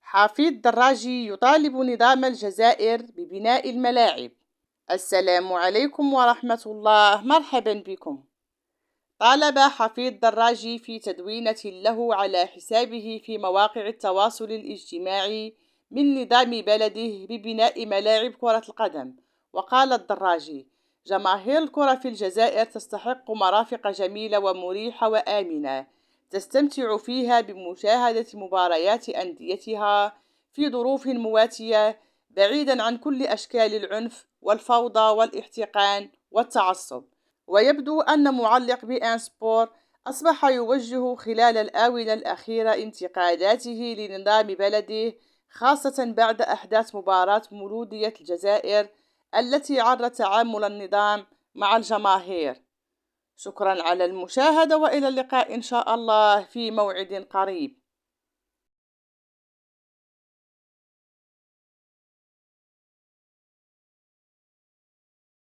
حفيد دراجي يطالب نظام الجزائر ببناء الملاعب. السلام عليكم ورحمة الله، مرحبا بكم. طالب حفيد دراجي في تدوينة له على حسابه في مواقع التواصل الاجتماعي من نظام بلده ببناء ملاعب كرة القدم. وقال الدراجي: جماهير الكرة في الجزائر تستحق مرافق جميلة ومريحة وآمنة تستمتع فيها بمشاهدة مباريات أنديتها في ظروف مواتية، بعيدا عن كل أشكال العنف والفوضى والاحتقان والتعصب. ويبدو أن معلق بي إن سبور أصبح يوجه خلال الآونة الأخيرة انتقاداته لنظام بلده، خاصة بعد أحداث مباراة مولودية الجزائر التي عرت تعامل النظام مع الجماهير. شكرا على المشاهدة، وإلى اللقاء إن شاء الله في موعد قريب.